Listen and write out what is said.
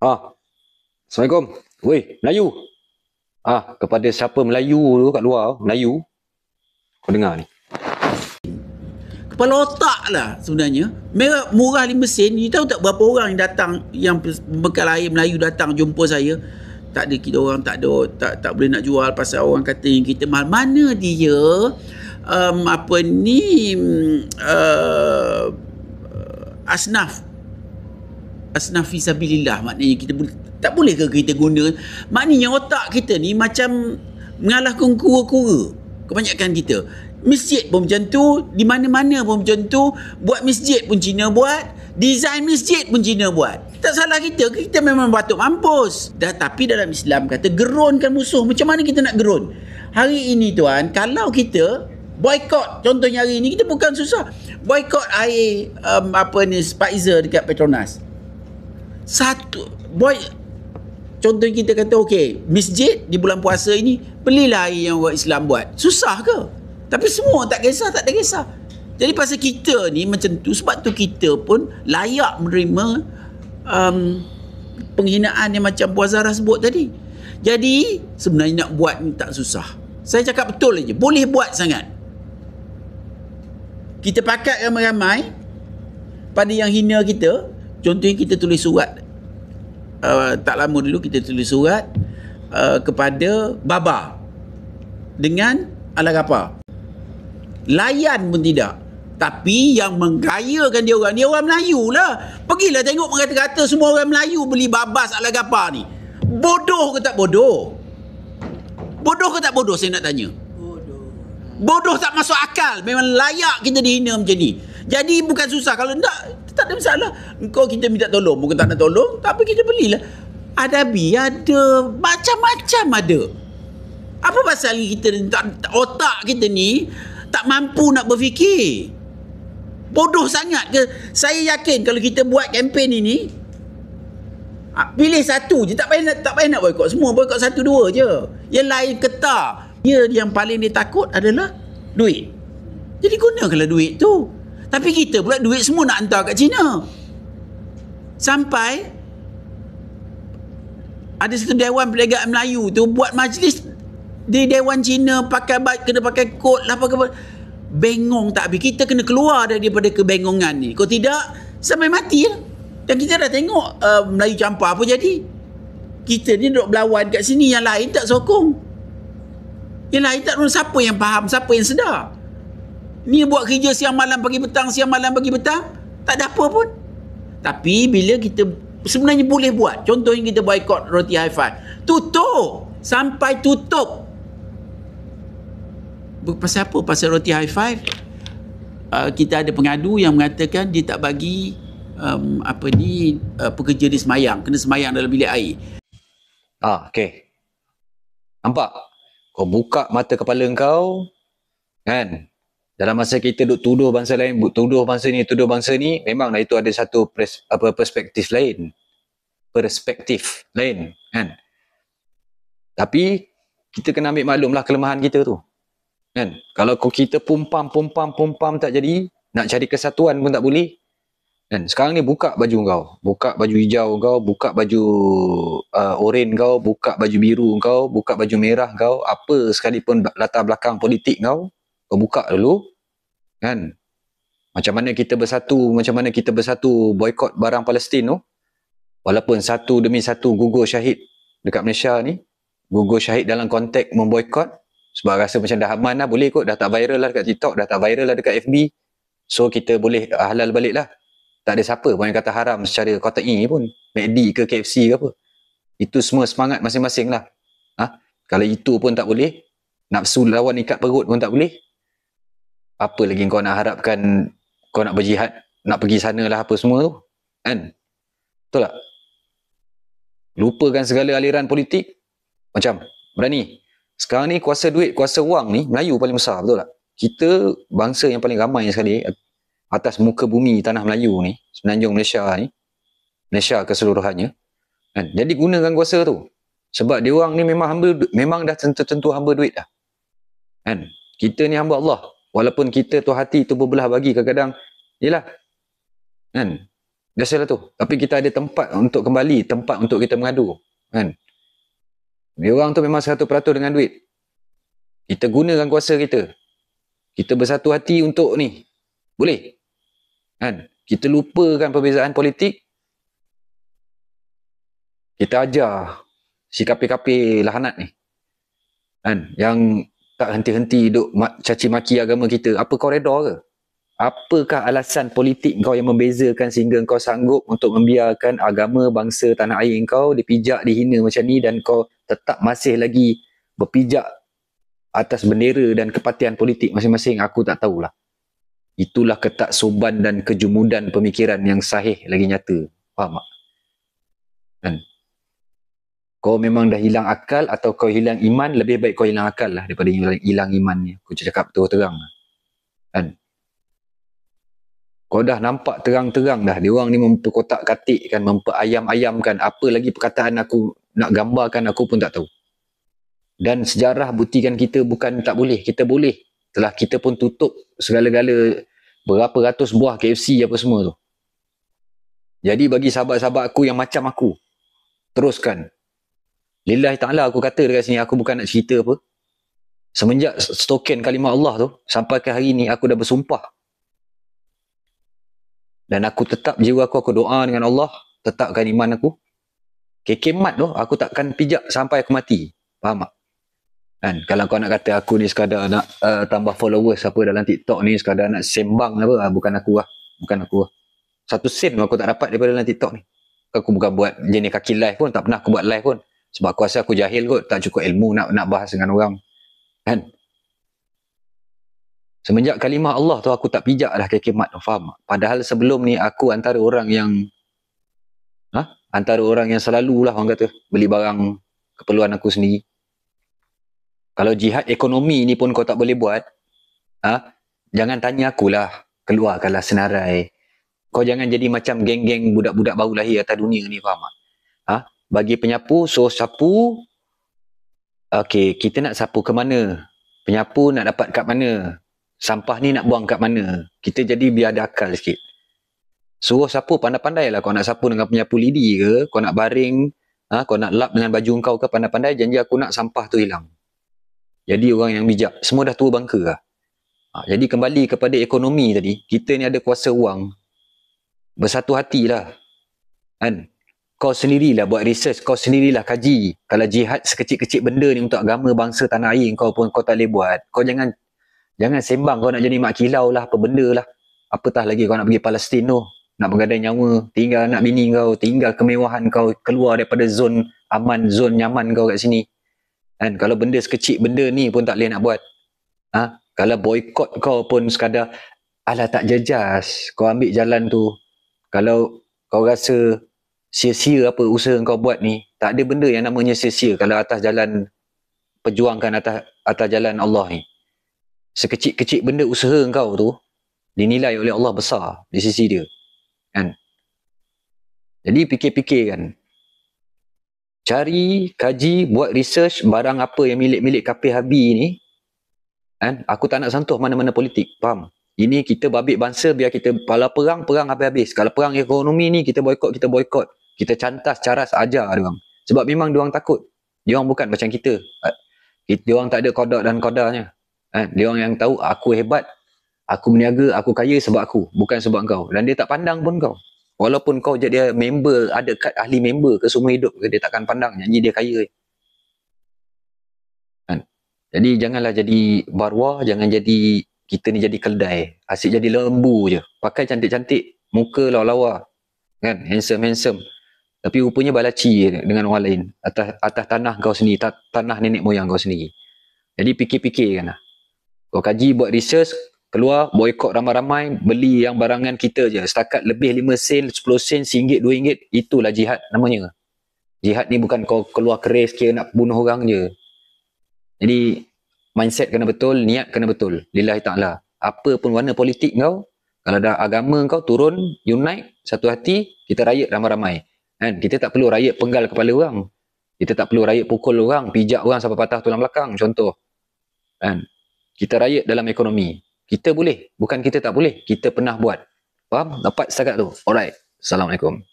Ah, Assalamualaikum. Weh, Melayu. Kepada siapa Melayu tu kat luar, Melayu, kau dengar ni. Kepala otak lah sebenarnya. Murah 5 sen. You tahu tak berapa orang yang datang, yang bekal air Melayu datang jumpa saya? Tak ada, kita orang tak ada, tak boleh nak jual pasal orang kata yang kita mahal. Mana dia asnaf fisabilillah, maknanya kita tak boleh ke kita guna. Maknanya otak kita ni macam mengalahkan kura-kura kebanyakan kita. Masjid pun macam tu, di mana-mana pun macam tu. Buat masjid pun Cina buat, design masjid pun Cina buat. Tak salah kita memang patut mampus. Tapi dalam Islam kata gerunkan musuh. Macam mana kita nak gerun? Hari ini tuan, kalau kita boykot, contohnya hari ini kita bukan susah, boykot air Pfizer dekat Petronas. Contohnya kita kata okey, masjid di bulan puasa ini belilah air yang orang Islam buat. Susah ke? Tapi semua tak kisah. Jadi pasal kita ni macam tu, sebab tu kita pun layak menerima penghinaan yang macam Puan Zahra sebut tadi. Jadi sebenarnya nak buat ni tak susah. Saya cakap betul aja, boleh buat sangat. Kita pakat ramai-ramai pada yang hina kita. Contohnya kita tulis surat, tak lama dulu kita tulis surat kepada Baba dengan Alagapa. Layan pun tidak. Tapi yang menggayakan dia orang Melayu lah. Pergilah tengok mengata-kata semua orang Melayu beli Babas Alagapa ni. Bodoh ke tak bodoh? Bodoh ke tak bodoh, saya nak tanya. Bodoh tak masuk akal. Memang layak kita dihina macam ni. Jadi bukan susah. Kalau tak ada masalah. Engkau kita minta tolong, bukan tak nak tolong, tapi kita belilah. Adabi ada, macam-macam ada. Apa pasal kita otak kita ni tak mampu nak berfikir? Bodoh sangat ke? Saya yakin kalau kita buat kempen ini, pilih satu je, tak payah nak boykot semua, boykot 1-2 je. Yang lain ketar. Yang paling dia takut adalah duit. Jadi gunakanlah duit tu. Tapi kita pula duit semua nak hantar kat China. Sampai ada satu Dewan Perniagaan Melayu tu buat majlis di Dewan Cina, kena pakai kod lah, bengong tak habis. Kita kena keluar daripada kebengongan ni. Kalau tidak, sampai mati lah. Dan kita dah tengok Melayu campur apa jadi. Kita ni duduk berlawan kat sini, yang lain tak sokong. Yang lain tak tahu siapa yang faham, siapa yang sedar. Ni buat kerja siang malam pagi petang, tak ada apa pun. Tapi bila kita sebenarnya boleh buat, contohnya kita boykot roti high five, tutup sampai tutup. Pasal apa? Pasal roti high five, kita ada pengadu yang mengatakan dia tak bagi pekerja dia semayang, kena semayang dalam bilik air. Okey. Nampak? Kau buka mata kepala kau, kan? Dalam masa kita duk tuduh bangsa lain, tuduh bangsa ni, memanglah itu ada satu perspektif lain, kan? Tapi kita kena ambil maklumlah kelemahan kita tu, kan? Kalau kita pumpam tak jadi, nak cari kesatuan pun tak boleh, kan? Sekarang ni buka baju kau, buka baju hijau kau, buka baju oren kau, buka baju biru kau, buka baju merah kau, apa sekalipun latar belakang politik kau buka dulu, kan? Macam mana kita bersatu boykot barang Palestin tu, walaupun satu demi satu gugur syahid dekat Malaysia ni, gugur syahid dalam konteks memboykot, sebab rasa macam dah aman lah, boleh kot, dah tak viral lah dekat TikTok, dah tak viral lah dekat FB, so kita boleh halal balik lah. Tak ada siapa pun yang kata haram secara qat'i pun, McD ke KFC ke apa. Itu semua semangat masing-masing lah. Kalau itu pun tak boleh, nafsu lawan ikat perut pun tak boleh, apa lagi kau nak harapkan? Kau nak berjihad, nak pergi sana lah apa semua tu, kan? Betul tak? Lupakan segala aliran politik. Macam berani sekarang ni kuasa duit, kuasa wang ni Melayu paling besar, betul tak? Kita bangsa yang paling ramai sekali atas muka bumi tanah Melayu ni, semenanjung Malaysia ni, Malaysia keseluruhannya, kan? Jadi gunakan kuasa tu, sebab dia orang ni memang dah tentu hamba duit dah, kan? Kita ni hamba Allah. Walaupun kita tu hati tu berbelah bagi, kadang-kadang yelah, kan, Biasalah tu. Tapi kita ada tempat untuk kembali, tempat untuk kita mengadu. Kan? Dia orang tu memang 100% dengan duit. Kita gunakan kuasa kita. Kita bersatu hati untuk ni. Boleh. Kan? Kita lupakan perbezaan politik. Kita ajar si kapi-kapi lahanat ni. Kan? Yang tak henti-henti duk caci maki agama kita. Apa kau reda ke? Apakah alasan politik kau yang membezakan sehingga kau sanggup untuk membiarkan agama, bangsa, tanah air kau dipijak, dihina macam ni dan kau tetap masih lagi berpijak atas bendera dan kepatihan politik masing-masing? Aku tak tahulah. Itulah ketaksuban dan kejumudan pemikiran yang sahih lagi nyata. Faham tak? Kan? Kau memang dah hilang akal atau kau hilang iman, lebih baik kau hilang akal lah daripada hilang iman ni. Aku cakap terang. Kan? Kau dah nampak terang-terang dah. Dia orang ni memperkotak-katikkan, memperayam-ayamkan. Apa lagi perkataan aku nak gambarkan, aku pun tak tahu. Dan sejarah buktikan kita bukan tak boleh. Kita boleh. Setelah kita pun tutup segala-gala berapa ratus buah KFC apa semua tu. Jadi bagi sahabat-sahabat aku yang macam aku, teruskan. Lillahi ta'ala aku kata dekat sini, aku bukan nak cerita apa. Semenjak stoken kalimah Allah tu, sampai ke hari ni aku dah bersumpah. Dan aku tetap jiwa aku doa dengan Allah, tetapkan iman aku. Kekemat tu, aku takkan pijak sampai aku mati. Faham tak? Kan? Kalau kau nak kata aku ni sekadar nak tambah followers apa dalam TikTok ni, sekadar nak sembang apa, bukan aku lah. Bukan aku lah. 1 sen aku tak dapat daripada dalam TikTok ni. Aku bukan buat jenis kaki live pun, tak pernah aku buat live pun. Sebab aku rasa aku jahil kot, tak cukup ilmu nak bahas dengan orang. Kan? Semenjak kalimah Allah tu aku tak pijak dah kekemat tu, faham? Padahal sebelum ni aku antara orang yang selalulah orang kata beli barang keperluan aku sendiri. Kalau jihad ekonomi ni pun kau tak boleh buat, jangan tanya akulah, keluarkanlah senarai. Kau jangan jadi macam geng-geng budak-budak baru lahir atas dunia ni, faham tak? Bagi penyapu, so sapu. Okey, kita nak sapu ke mana? Penyapu nak dapat kat mana? Sampah ni nak buang kat mana? Kita jadi biar ada akal sikit. Suruh sapu, pandai-pandai lah. Kau nak sapu dengan penyapu lidi ke? Kau nak baring, kau nak lap dengan baju kau ke? Pandai-pandai, janji aku nak sampah tu hilang. Jadi orang yang bijak. Semua dah tua bangka lah. Jadi kembali kepada ekonomi tadi. Kita ni ada kuasa wang. Bersatu hatilah. Kan? Kau sendirilah buat research. Kau sendirilah kaji. Kalau jihad sekecil-kecil benda ni untuk agama, bangsa, tanah air kau pun kau tak boleh buat. Kau jangan sembang kau nak jadi mak kilau lah, apa benda lah. Apatah lagi kau nak pergi Palestin tu. Nak bergadai nyawa, tinggal anak bini kau, tinggal kemewahan kau, keluar daripada zon aman, zon nyaman kau kat sini. Kan? Kalau benda sekecil benda ni pun tak boleh nak buat. Kalau boykot kau pun sekadar, alah tak jejas, kau ambil jalan tu. Kalau kau rasa sia-sia apa usaha kau buat ni, tak ada benda yang namanya sia-sia kalau atas jalan, perjuangkan atas jalan Allah ni. Sekecil-kecil benda usaha kau tu dinilai oleh Allah besar di sisi dia. Kan? Jadi fikir-fikir kan. Cari, kaji, buat research barang apa yang milik-milik kapi habi ni. Kan? Aku tak nak sentuh mana-mana politik. Faham? Ini kita babik bangsa biar kita pala perang habis-habis. Kalau perang ekonomi ni kita boykot. Kita cantas, caras, ajar dia orang. Sebab memang dia orang takut. Dia orang bukan macam kita. Dia orang tak ada kodak dan kodarnya. Dia orang yang tahu aku hebat, aku berniaga, aku kaya sebab aku, bukan sebab kau. Dan dia tak pandang pun kau. Walaupun kau jadi member, ada kad ahli member ke seumur hidup, dia takkan pandang, janji dia kaya. Kan? Jadi janganlah jadi barwah, jangan jadi kita ni jadi keldai. Asyik jadi lembu je. Pakai cantik-cantik, muka lawa-lawa. Kan? Handsome. Tapi rupanya balaci dengan orang lain. Atas tanah kau sendiri, tanah nenek moyang kau sendiri. Jadi fikir-fikir kan lah. Kau kaji, buat research, keluar, boykot ramai-ramai, beli yang barangan kita je. Setakat lebih 5 sen, 10 sen, RM1, RM2, itulah jihad namanya. Jihad ni bukan kau keluar keris kira nak bunuh orang je. Jadi, mindset kena betul, niat kena betul. Lillahi ta'ala. Apa pun warna politik kau, kalau dah agama kau turun, unite, satu hati, kita rakyat ramai-ramai. Kan? Kita tak perlu rakyat penggal kepala orang. Kita tak perlu rakyat pukul orang, pijak orang sampai patah tulang belakang, contoh. Kan? Kita rakyat dalam ekonomi. Kita boleh. Bukan kita tak boleh. Kita pernah buat. Faham? Dapat setakat tu. Alright. Assalamualaikum.